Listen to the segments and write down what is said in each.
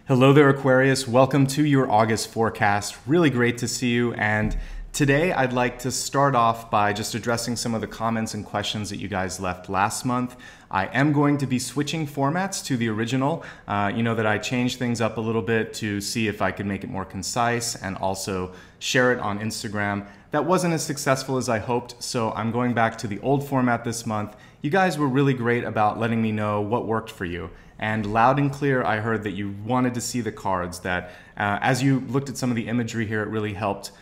Hello there, Aquarius. Welcome to your August forecast. Really great to see you. And today I'd like to start off by just addressing some of the comments and questions that you guys left last month. I am going to be switching formats to the original. You know that I changed things up a little bit to see if I could make it more concise and also share it on Instagram. That wasn't as successful as I hoped, so I'm going back to the old format this month. You guys were really great about letting me know what worked for you. And loud and clear, I heard that you wanted to see the cards, that as you looked at some of the imagery here, it really helped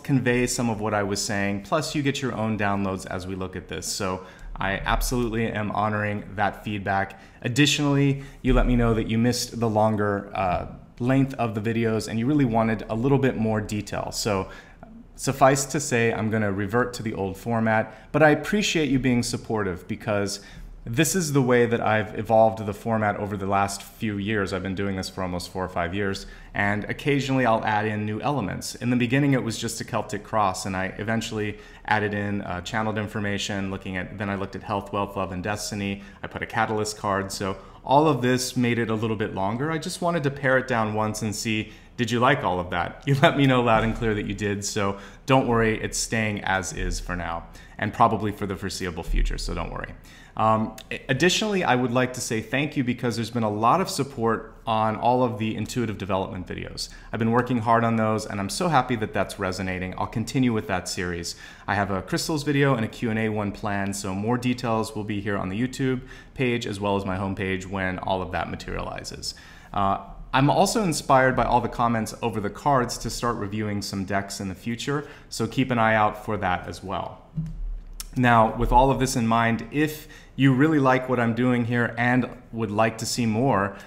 convey some of what I was saying. Plus, you get your own downloads as we look at this. So I absolutely am honoring that feedback. Additionally, you let me know that you missed the longer length of the videos and you really wanted a little bit more detail. So suffice to say, I'm going to revert to the old format, but I appreciate you being supportive because this is the way that I've evolved the format over the last few years. I've been doing this for almost 4 or 5 years, and occasionally I'll add in new elements. In the beginning, it was just a Celtic cross, and I eventually added in channeled information, then I looked at health, wealth, love, and destiny. I put a catalyst card, so all of this made it a little bit longer. I just wanted to pare it down once and see, did you like all of that? You let me know loud and clear that you did, so don't worry, it's staying as is for now, and probably for the foreseeable future, so don't worry. Additionally, I would like to say thank you because there's been a lot of support on all of the intuitive development videos. I've been working hard on those and I'm so happy that that's resonating. I'll continue with that series. I have a crystals video and a Q&A one planned, so more details will be here on the YouTube page as well as my homepage when all of that materializes. I'm also inspired by all the comments over the cards to start reviewing some decks in the future, so keep an eye out for that as well. Now, with all of this in mind, if you really like what I'm doing here and would like to see more,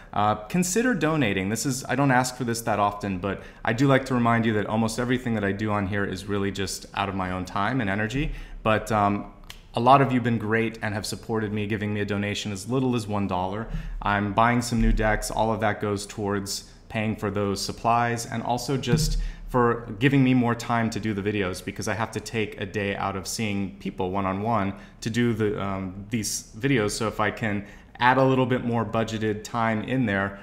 consider donating. I don't ask for this that often, but I do like to remind you that almost everything that I do on here is really just out of my own time and energy. But a lot of you have been great and have supported me, giving me a donation as little as $1. I'm buying some new decks. All of that goes towards paying for those supplies and also just for giving me more time to do the videos because I have to take a day out of seeing people one-on-one to do these videos. So if I can add a little bit more budgeted time in there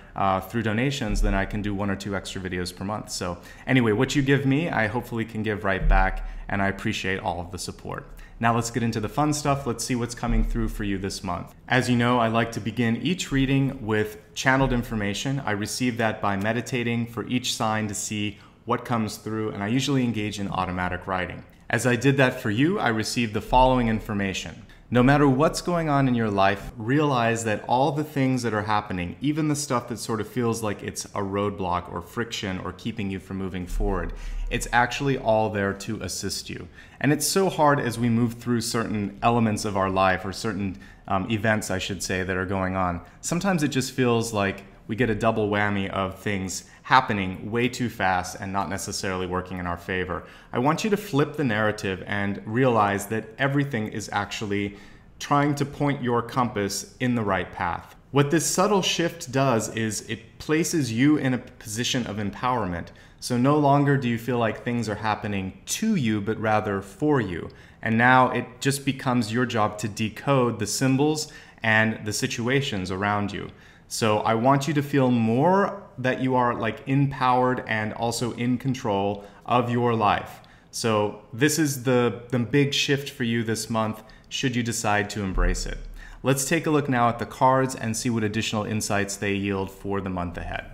through donations, then I can do 1 or 2 extra videos per month. So anyway, what you give me, I hopefully can give right back, and I appreciate all of the support. Now let's get into the fun stuff. Let's see what's coming through for you this month. As you know, I like to begin each reading with channeled information. I receive that by meditating for each sign to see what comes through, and I usually engage in automatic writing. As I did that for you, I received the following information. No matter what's going on in your life, realize that all the things that are happening, even the stuff that sort of feels like it's a roadblock or friction or keeping you from moving forward, it's actually all there to assist you. And it's so hard as we move through certain elements of our life or certain events, I should say, that are going on. Sometimes it just feels like we get a double whammy of things happening way too fast and not necessarily working in our favor. I want you to flip the narrative and realize that everything is actually trying to point your compass in the right path. What this subtle shift does is it places you in a position of empowerment. So no longer do you feel like things are happening to you, but rather for you. And now it just becomes your job to decode the symbols and the situations around you. So I want you to feel more that you are like empowered and also in control of your life. So this is the big shift for you this month, should you decide to embrace it. Let's take a look now at the cards and see what additional insights they yield for the month ahead.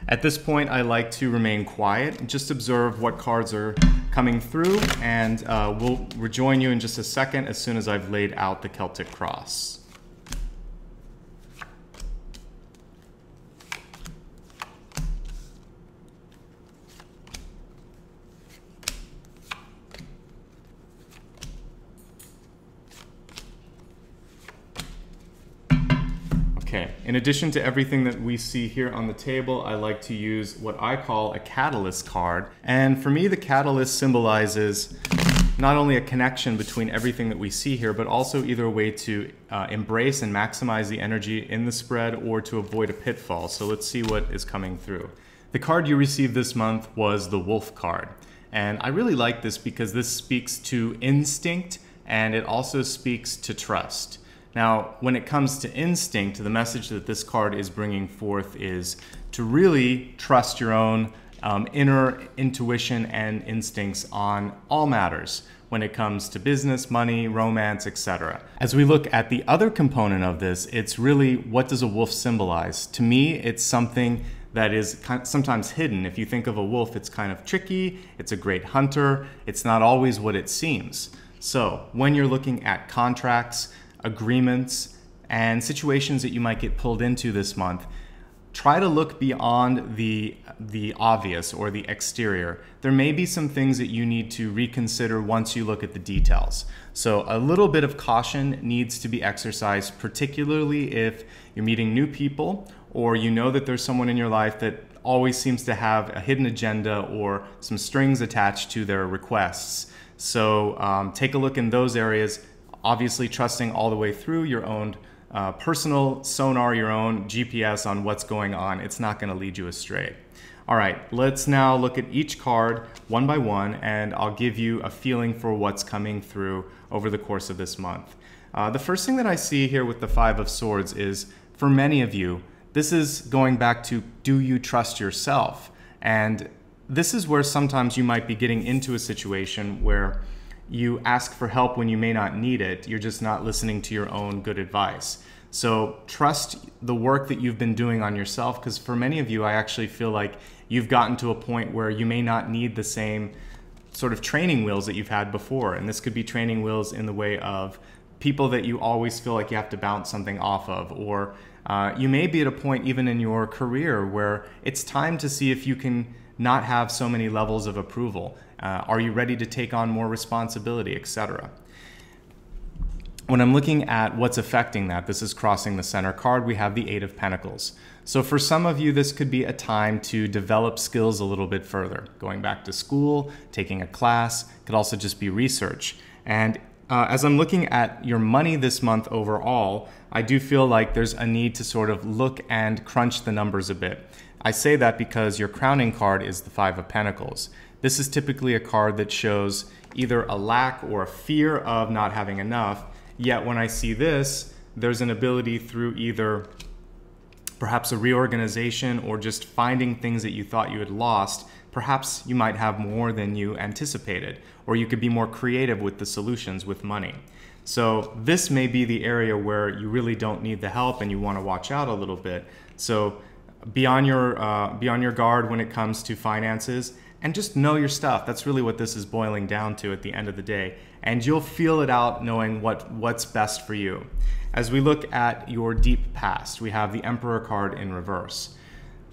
At this point, I like to remain quiet and just observe what cards are coming through, and we'll rejoin you in just a second as soon as I've laid out the Celtic cross. Okay, in addition to everything that we see here on the table, I like to use what I call a catalyst card. And for me, the catalyst symbolizes not only a connection between everything that we see here, but also either a way to embrace and maximize the energy in the spread or to avoid a pitfall. So let's see what is coming through. The card you received this month was the Wolf card. And I really like this because this speaks to instinct and it also speaks to trust. Now, when it comes to instinct, the message that this card is bringing forth is to really trust your own inner intuition and instincts on all matters when it comes to business, money, romance, etc. As we look at the other component of this, it's really, what does a wolf symbolize? To me, it's something that is sometimes hidden. If you think of a wolf, it's kind of tricky, it's a great hunter, it's not always what it seems. So when you're looking at contracts, agreements, and situations that you might get pulled into this month, try to look beyond the obvious or the exterior. There may be some things that you need to reconsider once you look at the details. So a little bit of caution needs to be exercised, particularly if you're meeting new people or you know that there's someone in your life that always seems to have a hidden agenda or some strings attached to their requests. So take a look in those areas, obviously trusting all the way through your own personal sonar, your own GPS on what's going on. It's not going to lead you astray. All right, let's now look at each card one by one, and I'll give you a feeling for what's coming through over the course of this month. The first thing that I see here with the Five of Swords is, for many of you, this is going back to, do you trust yourself? And this is where sometimes you might be getting into a situation where you ask for help when you may not need it. You're just not listening to your own good advice. So trust the work that you've been doing on yourself, because for many of you, I actually feel like you've gotten to a point where you may not need the same sort of training wheels that you've had before. And this could be training wheels in the way of people that you always feel like you have to bounce something off of, or you may be at a point even in your career where it's time to see if you can not have so many levels of approval. Are you ready to take on more responsibility, etc.? When I'm looking at what's affecting that, this is crossing the center card, we have the Eight of Pentacles. So for some of you, this could be a time to develop skills a little bit further. Going back to school, taking a class, could also just be research. And as I'm looking at your money this month overall, I do feel like there's a need to sort of look and crunch the numbers a bit. I say that because your crowning card is the Five of Pentacles. This is typically a card that shows either a lack or a fear of not having enough. Yet when I see this, there's an ability through either perhaps a reorganization or just finding things that you thought you had lost. Perhaps you might have more than you anticipated, or you could be more creative with the solutions with money. So this may be the area where you really don't need the help and you want to watch out a little bit. So be on your guard when it comes to finances, and just know your stuff. That's really what this is boiling down to at the end of the day. And you'll feel it out knowing what's best for you. As we look at your deep past, we have the Emperor card in reverse.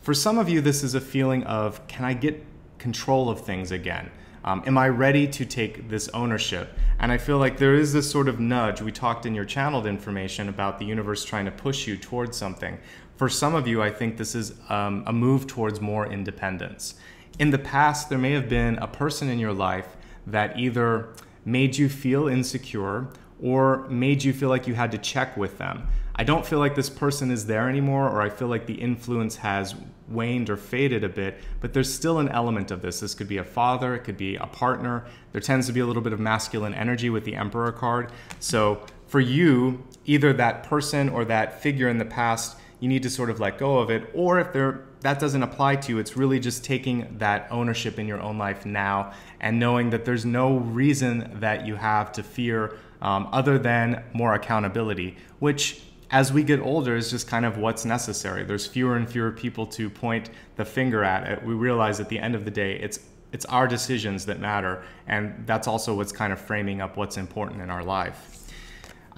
For some of you, this is a feeling of, can I get control of things again? Am I ready to take this ownership? And I feel like there is this sort of nudge. We talked in your channeled information about the universe trying to push you towards something. For some of you, I think this is a move towards more independence. In the past, there may have been a person in your life that either made you feel insecure or made you feel like you had to check with them. I don't feel like this person is there anymore, or I feel like the influence has waned or faded a bit, but there's still an element of this. This could be a father, it could be a partner. There tends to be a little bit of masculine energy with the Emperor card. So for you, either that person or that figure in the past, you need to sort of let go of it, or if that doesn't apply to you, it's really just taking that ownership in your own life now and knowing that there's no reason that you have to fear other than more accountability, which as we get older is just kind of what's necessary. There's fewer and fewer people to point the finger at. We realize at the end of the day, it's our decisions that matter, and that's also what's kind of framing up what's important in our life.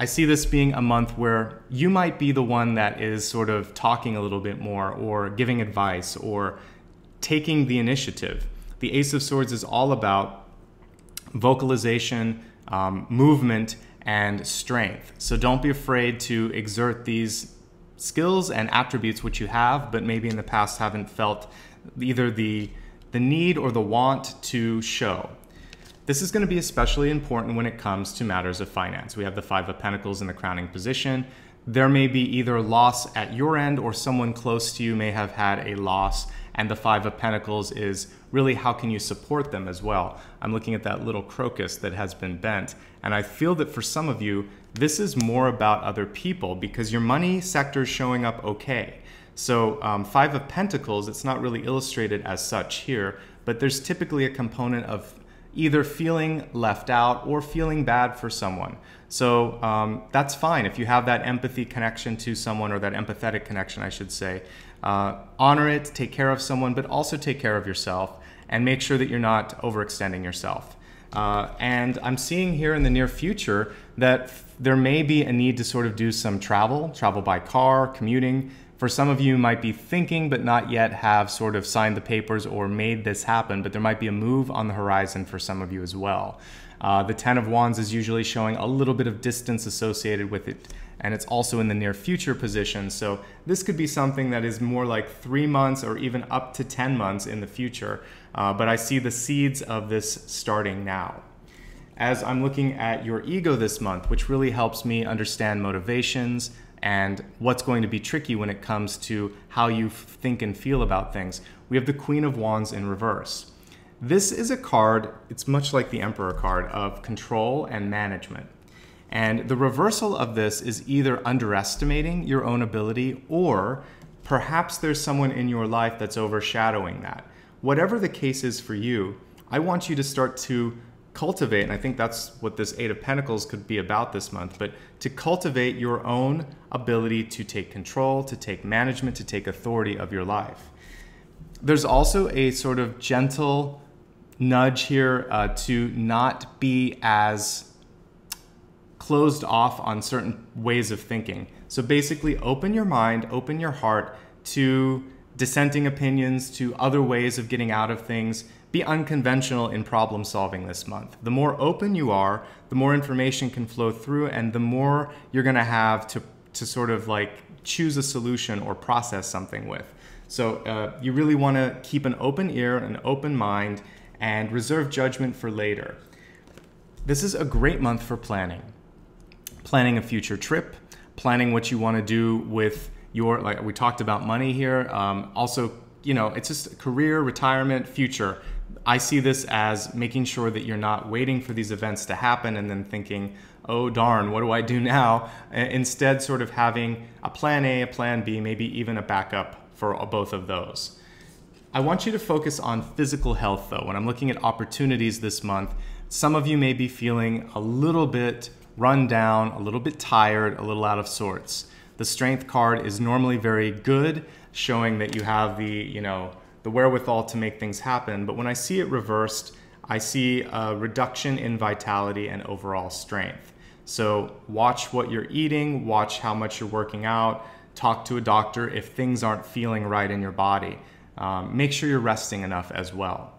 I see this being a month where you might be the one that is sort of talking a little bit more, or giving advice, or taking the initiative. The Ace of Swords is all about vocalization, movement, and strength. So don't be afraid to exert these skills and attributes which you have, but maybe in the past haven't felt either the need or the want to show. This is going to be especially important when it comes to matters of finance. We have the Five of Pentacles in the crowning position. There may be either loss at your end, or someone close to you may have had a loss And the Five of Pentacles is really how can you support them as well. I'm looking at that little crocus that has been bent, and I feel that for some of you, this is more about other people because your money sector is showing up okay. So Five of Pentacles, it's not really illustrated as such here, but there's typically a component of either feeling left out or feeling bad for someone. So that's fine. If you have that empathy connection to someone, or that empathetic connection, I should say, honor it, take care of someone, but also take care of yourself and make sure that you're not overextending yourself. And I'm seeing here in the near future that there may be a need to sort of do some travel by car, commuting. For some of you might be thinking but not yet have sort of signed the papers or made this happen, but there might be a move on the horizon for some of you as well. The Ten of Wands is usually showing a little bit of distance associated with it, and it's also in the near future position. So this could be something that is more like 3 months or even up to 10 months in the future. But I see the seeds of this starting now. As I'm looking at your ego this month, which really helps me understand motivations and what's going to be tricky when it comes to how you think and feel about things, we have the Queen of Wands in reverse. This is a card, it's much like the Emperor card, of control and management. And the reversal of this is either underestimating your own ability, or perhaps there's someone in your life that's overshadowing that. Whatever the case is for you, I want you to start to cultivate, and I think that's what this Eight of Pentacles could be about this month, but to cultivate your own ability to take control, to take management, to take authority of your life. There's also a sort of gentle nudge here to not be as closed off on certain ways of thinking. So basically open your mind, open your heart to dissenting opinions, to other ways of getting out of things. Be unconventional in problem solving this month. The more open you are, the more information can flow through, and the more you're gonna have to sort of like choose a solution or process something with. So you really wanna keep an open ear, an open mind, and reserve judgment for later. This is a great month for planning. Planning a future trip, planning what you wanna do with your, like we talked about money here, also, you know, it's just career, retirement, future. I see this as making sure that you're not waiting for these events to happen and then thinking, oh darn, what do I do now? Instead, sort of having a plan A, a plan B, maybe even a backup for both of those. I want you to focus on physical health though. When I'm looking at opportunities this month, some of you may be feeling a little bit run down, a little bit tired, a little out of sorts. The Strength card is normally very good, showing that you have the, you know, the wherewithal to make things happen. But when I see it reversed, I see a reduction in vitality and overall strength. So watch what you're eating, watch how much you're working out, talk to a doctor if things aren't feeling right in your body. Make sure you're resting enough as well.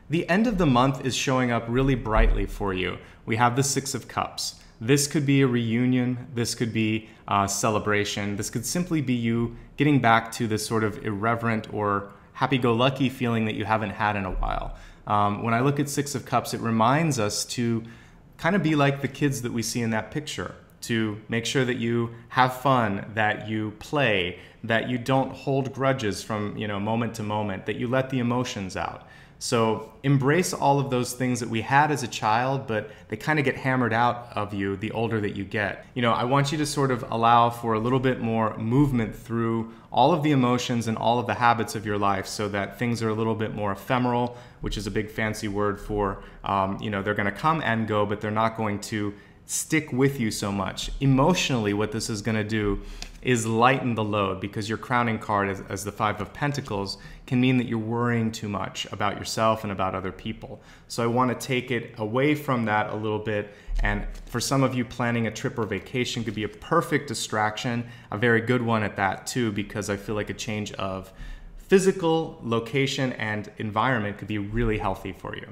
The end of the month is showing up really brightly for you. We have the Six of Cups. This could be a reunion, this could be a celebration, this could simply be you getting back to this sort of irreverent or happy-go-lucky feeling that you haven't had in a while. When I look at Six of Cups, it reminds us to kind of be like the kids that we see in that picture, to make sure that you have fun, that you play, that you don't hold grudges from, you know, moment to moment, that you let the emotions out. So embrace all of those things that we had as a child, but they kind of get hammered out of you the older that you get. You know, I want you to sort of allow for a little bit more movement through all of the emotions and all of the habits of your life so that things are a little bit more ephemeral, which is a big fancy word for, you know, they're gonna come and go, but they're not going to stick with you so much. Emotionally, what this is gonna do is lighten the load, because your crowning card as the Five of Pentacles can mean that you're worrying too much about yourself and about other people. So I want to take it away from that a little bit, and for some of you, planning a trip or vacation could be a perfect distraction, a very good one at that too, because I feel like a change of physical location and environment could be really healthy for you.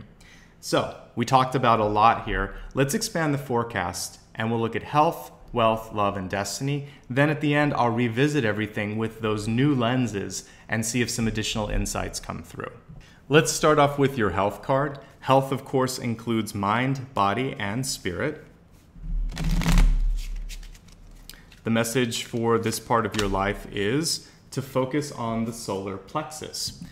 So we talked about a lot here. Let's expand the forecast and we'll look at health, wealth, love, and destiny. Then at the end, I'll revisit everything with those new lenses and see if some additional insights come through. Let's start off with your health card. Health, of course, includes mind, body, and spirit. The message for this part of your life is to focus on the solar plexus.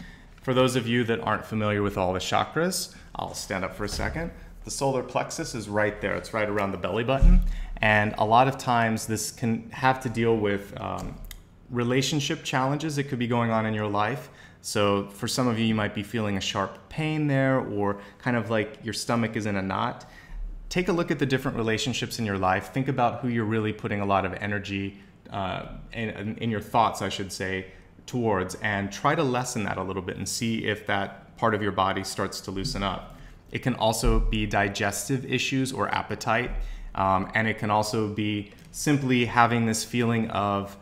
For those of you that aren't familiar with all the chakras, I'll stand up for a second. The solar plexus is right there. It's right around the belly button. And a lot of times this can have to deal with relationship challenges that could be going on in your life. So for some of you, you might be feeling a sharp pain there, or kind of like your stomach is in a knot. Take a look at the different relationships in your life. Think about who you're really putting a lot of energy in your thoughts, I should say, towards, and try to lessen that a little bit and see if that part of your body starts to loosen up. It can also be digestive issues or appetite, and it can also be simply having this feeling of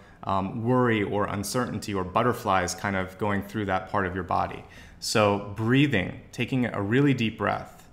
worry or uncertainty or butterflies kind of going through that part of your body. So breathing, taking a really deep breath,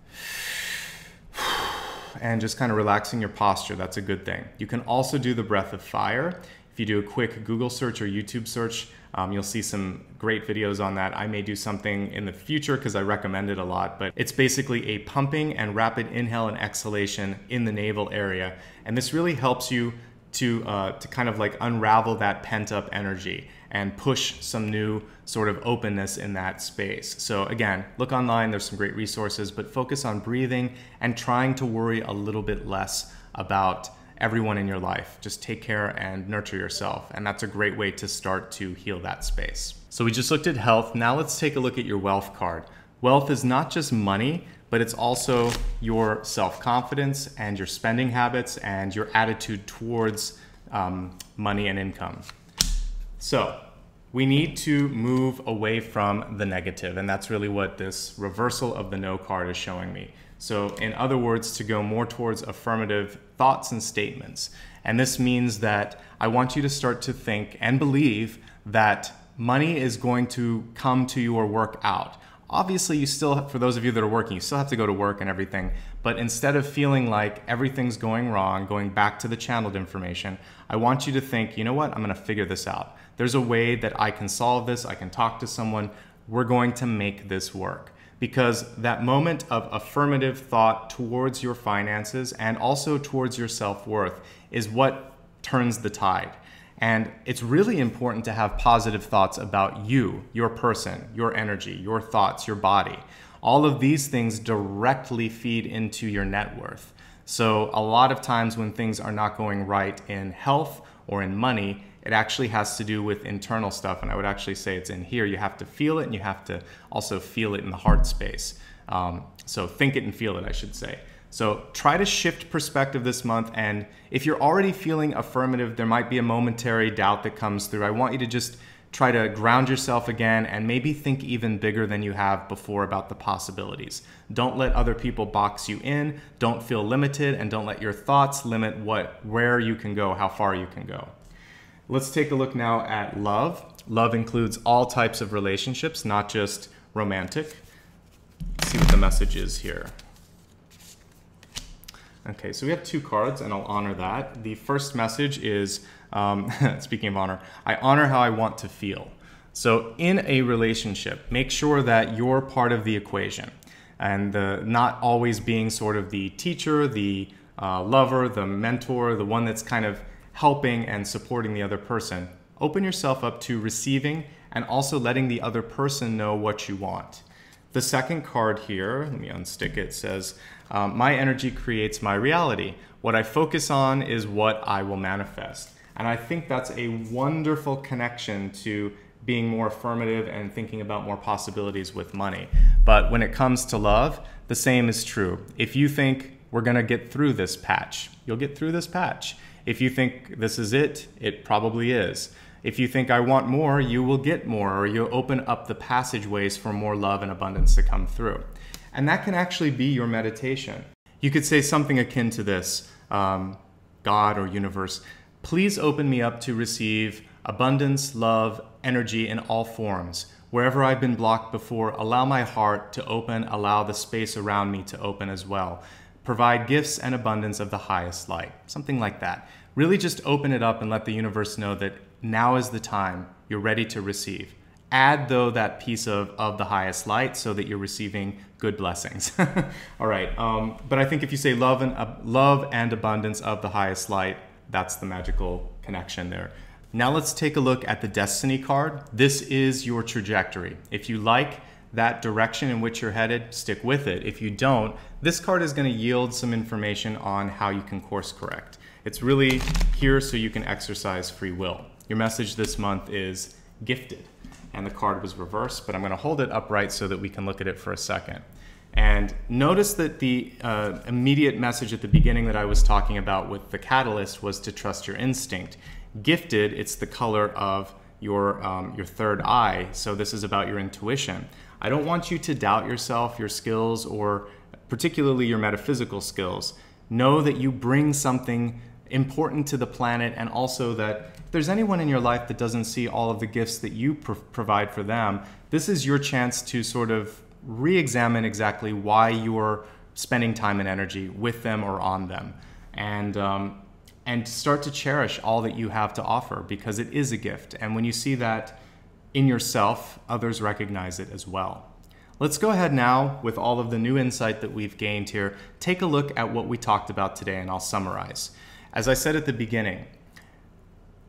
and just kind of relaxing your posture, that's a good thing. You can also do the breath of fire. If you do a quick Google search or YouTube search, you'll see some great videos on that. I may do something in the future because I recommend it a lot, but it's basically a pumping and rapid inhale and exhalation in the navel area. And this really helps you to kind of like unravel that pent up energy and push some new sort of openness in that space. So again, look online, there's some great resources, but focus on breathing and trying to worry a little bit less about everyone in your life. Just take care and nurture yourself. And that's a great way to start to heal that space. So we just looked at health. Now let's take a look at your wealth card. Wealth is not just money, but it's also your self-confidence and your spending habits and your attitude towards money and income. So we need to move away from the negative, and that's really what this reversal of the no card is showing me. So in other words, to go more towards affirmative thoughts and statements. And this means that I want you to start to think and believe that money is going to come to your work out. Obviously, you still, for those of you that are working, you still have to go to work and everything, but instead of feeling like everything's going wrong, going back to the channeled information, I want you to think, you know what, I'm gonna figure this out. There's a way that I can solve this, I can talk to someone, we're going to make this work. Because that moment of affirmative thought towards your finances and also towards your self-worth is what turns the tide. And it's really important to have positive thoughts about you, your person, your energy, your thoughts, your body. All of these things directly feed into your net worth. So a lot of times when things are not going right in health or in money, it actually has to do with internal stuff. And I would actually say it's in here. You have to feel it, and you have to also feel it in the heart space. So think it and feel it, I should say. So try to shift perspective this month, and if you're already feeling affirmative, there might be a momentary doubt that comes through. I want you to just try to ground yourself again and maybe think even bigger than you have before about the possibilities. Don't let other people box you in, don't feel limited, and don't let your thoughts limit where you can go, how far you can go. Let's take a look now at love. Love includes all types of relationships, not just romantic. Let's see what the message is here. Okay, so we have two cards, and I'll honor that. The first message is, speaking of honor, I honor how I want to feel. So in a relationship, make sure that you're part of the equation, and not always being sort of the teacher, the lover, the mentor, the one that's kind of helping and supporting the other person. Open yourself up to receiving and also letting the other person know what you want. The second card here, let me unstick it, says, my energy creates my reality. What I focus on is what I will manifest. And I think that's a wonderful connection to being more affirmative and thinking about more possibilities with money. But when it comes to love, the same is true. If you think we're gonna get through this patch, you'll get through this patch. If you think this is it, it probably is. If you think I want more, you will get more, or you'll open up the passageways for more love and abundance to come through. And that can actually be your meditation. You could say something akin to this, God or universe, please open me up to receive abundance, love, energy in all forms. Wherever I've been blocked before, allow my heart to open, allow the space around me to open as well. Provide gifts and abundance of the highest light, something like that. Really just open it up and let the universe know that now is the time, you're ready to receive. Add, though, that piece of the highest light so that you're receiving good blessings. All right, but I think if you say love and abundance of the highest light, that's the magical connection there. Now let's take a look at the Destiny card. This is your trajectory. If you like that direction in which you're headed, stick with it. If you don't, this card is going to yield some information on how you can course correct. It's really here so you can exercise free will. Your message this month is gifted, and the card was reversed, but I'm going to hold it upright so that we can look at it for a second. And notice that the immediate message at the beginning that I was talking about with the catalyst was to trust your instinct. Gifted, it's the color of your third eye, so this is about your intuition. I don't want you to doubt yourself, your skills, or particularly your metaphysical skills. Know that you bring something important to the planet, and also that if there's anyone in your life that doesn't see all of the gifts that you provide for them, this is your chance to sort of re-examine exactly why you're spending time and energy with them or on them, and start to cherish all that you have to offer, because it is a gift. And when you see that in yourself, others recognize it as well. Let's go ahead now, with all of the new insight that we've gained here, take a look at what we talked about today, and I'll summarize. As I said at the beginning,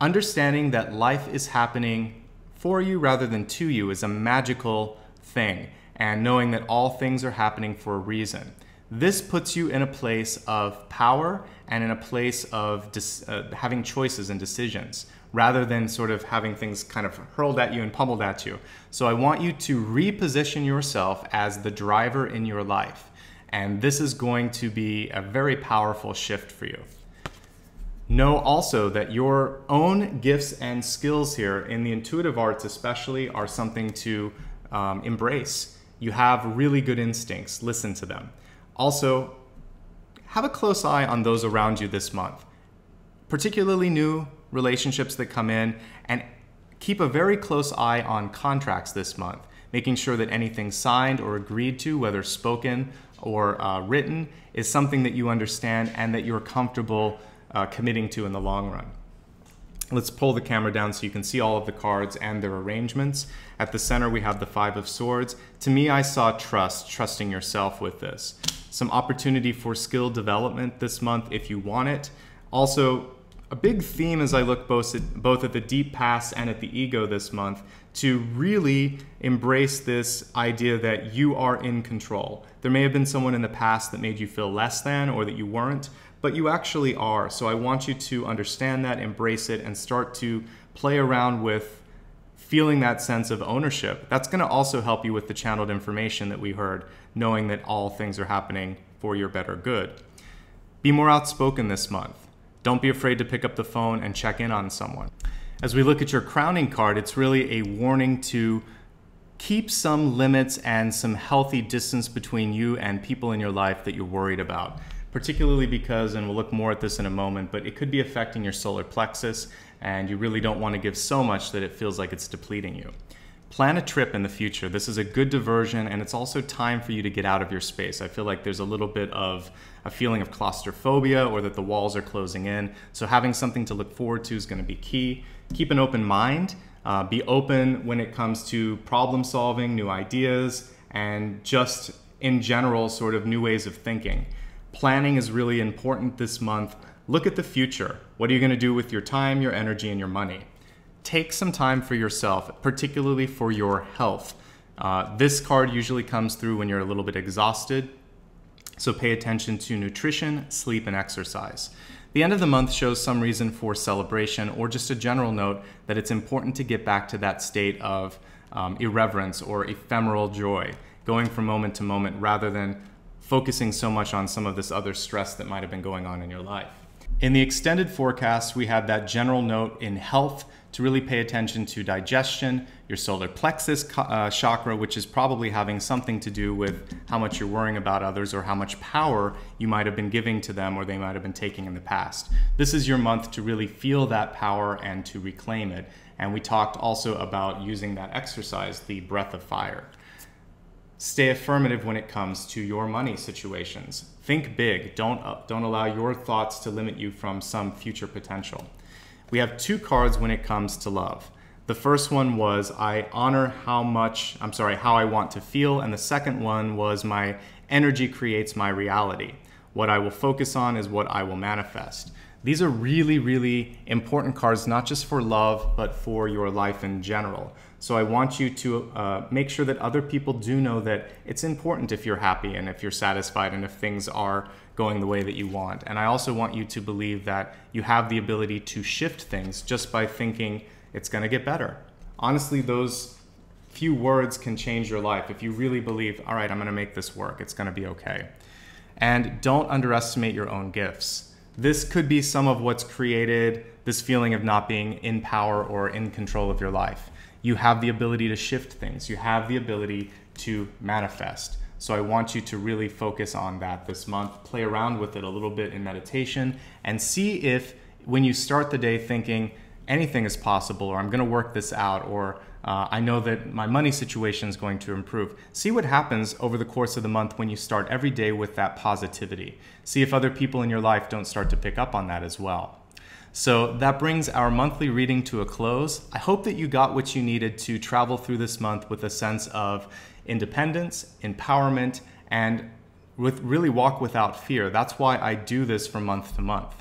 understanding that life is happening for you rather than to you is a magical thing, and knowing that all things are happening for a reason. This puts you in a place of power and in a place of having choices and decisions, rather than sort of having things kind of hurled at you and pummeled at you. So I want you to reposition yourself as the driver in your life. And this is going to be a very powerful shift for you. Know also that your own gifts and skills here, in the intuitive arts especially, are something to embrace. You have really good instincts. Listen to them. Also, have a close eye on those around you this month, particularly new relationships that come in, and keep a very close eye on contracts this month, making sure that anything signed or agreed to, whether spoken or written, is something that you understand and that you're comfortable committing to in the long run. Let's pull the camera down so you can see all of the cards and their arrangements. At the center, we have the Five of Swords. To me, I saw trust, trusting yourself with this. Some opportunity for skill development this month if you want it. Also, a big theme as I look both at the deep past and at the ego this month, to really embrace this idea that you are in control. There may have been someone in the past that made you feel less than, or that you weren't, but you actually are. So I want you to understand that, embrace it, and start to play around with feeling that sense of ownership. That's going to also help you with the channeled information that we heard, knowing that all things are happening for your better good. Be more outspoken this month. Don't be afraid to pick up the phone and check in on someone. As we look at your crowning card, it's really a warning to keep some limits and some healthy distance between you and people in your life that you're worried about. Particularly because, and we'll look more at this in a moment, but it could be affecting your solar plexus, and you really don't want to give so much that it feels like it's depleting you. Plan a trip in the future. This is a good diversion, and it's also time for you to get out of your space. I feel like there's a little bit of a feeling of claustrophobia, or that the walls are closing in. So having something to look forward to is going to be key. Keep an open mind. Be open when it comes to problem solving, new ideas, and just in general sort of new ways of thinking. Planning is really important this month. Look at the future. What are you going to do with your time, your energy, and your money? Take some time for yourself, particularly for your health. This card usually comes through when you're a little bit exhausted, so pay attention to nutrition, sleep, and exercise. The end of the month shows some reason for celebration, or just a general note that it's important to get back to that state of irreverence or ephemeral joy, going from moment to moment rather than focusing so much on some of this other stress that might have been going on in your life. In the extended forecast, we have that general note in health to really pay attention to digestion, your solar plexus chakra, which is probably having something to do with how much you're worrying about others or how much power you might have been giving to them or they might have been taking in the past. This is your month to really feel that power and to reclaim it. And we talked also about using that exercise, the breath of fire. Stay affirmative when it comes to your money situations. Think big. Don't allow your thoughts to limit you from some future potential. We have two cards when it comes to love. The first one was I honor how I want to feel, and the second one was my energy creates my reality. What I will focus on is what I will manifest. These are really, really important cards, not just for love, but for your life in general. So I want you to make sure that other people do know that it's important if you're happy and if you're satisfied and if things are going the way that you want. And I also want you to believe that you have the ability to shift things just by thinking it's going to get better. Honestly, those few words can change your life. If you really believe, all right, I'm going to make this work, it's going to be okay. And don't underestimate your own gifts. This could be some of what's created this feeling of not being in power or in control of your life. You have the ability to shift things. You have the ability to manifest. So I want you to really focus on that this month. Play around with it a little bit in meditation and see if when you start the day thinking anything is possible, or I'm going to work this out, or I know that my money situation is going to improve. See what happens over the course of the month when you start every day with that positivity. See if other people in your life don't start to pick up on that as well. So that brings our monthly reading to a close. I hope that you got what you needed to travel through this month with a sense of independence, empowerment, and really walk without fear. That's why I do this from month to month.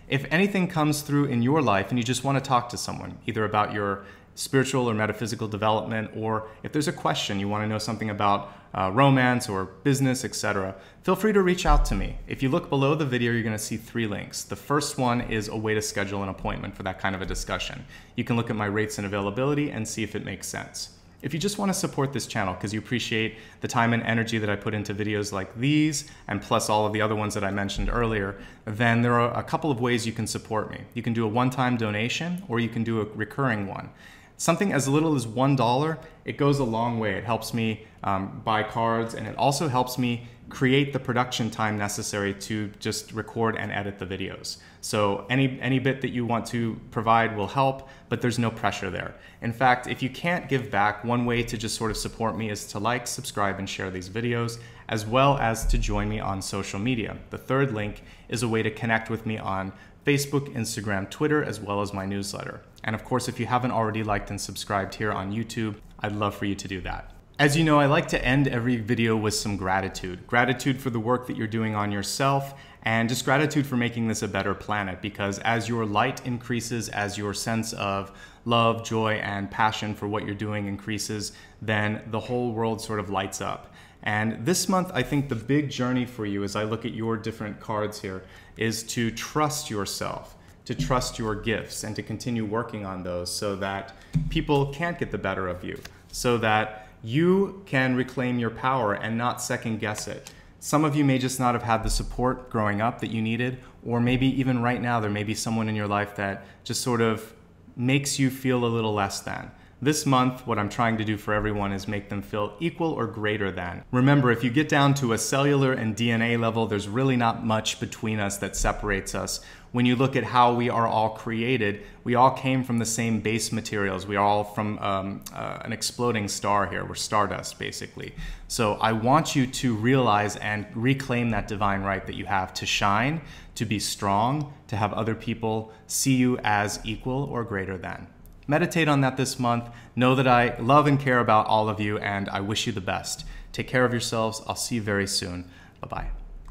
If anything comes through in your life and you just want to talk to someone, either about your spiritual or metaphysical development, or if there's a question you want to know something about romance or business, etc., feel free to reach out to me. If you look below the video, you're going to see 3 links. The first one is a way to schedule an appointment for that kind of a discussion. You can look at my rates and availability and see if it makes sense. If you just want to support this channel because you appreciate the time and energy that I put into videos like these, and plus all of the other ones that I mentioned earlier, then there are a couple of ways you can support me. You can do a one-time donation, or you can do a recurring one. Something as little as $1, it goes a long way. It helps me buy cards, and it also helps me create the production time necessary to just record and edit the videos. So any bit that you want to provide will help, but there's no pressure there. In fact, if you can't give back, one way to just sort of support me is to like, subscribe, and share these videos, as well as to join me on social media. The third link is a way to connect with me on Facebook, Instagram, Twitter, as well as my newsletter. And of course, if you haven't already liked and subscribed here on YouTube, I'd love for you to do that. As you know, I like to end every video with some gratitude. Gratitude for the work that you're doing on yourself, and just gratitude for making this a better planet, because as your light increases, as your sense of love, joy, and passion for what you're doing increases, then the whole world sort of lights up. And this month, I think the big journey for you, as I look at your different cards here, is to trust yourself, to trust your gifts, and to continue working on those so that people can't get the better of you, so that you can reclaim your power and not second guess it. Some of you may just not have had the support growing up that you needed, or maybe even right now there may be someone in your life that just sort of makes you feel a little less than. This month, what I'm trying to do for everyone is make them feel equal or greater than. Remember, if you get down to a cellular and DNA level, there's really not much between us that separates us. When you look at how we are all created, we all came from the same base materials. We are all from an exploding star here. We're stardust, basically. So I want you to realize and reclaim that divine right that you have to shine, to be strong, to have other people see you as equal or greater than. Meditate on that this month. Know that I love and care about all of you, and I wish you the best. Take care of yourselves. I'll see you very soon. Bye-bye.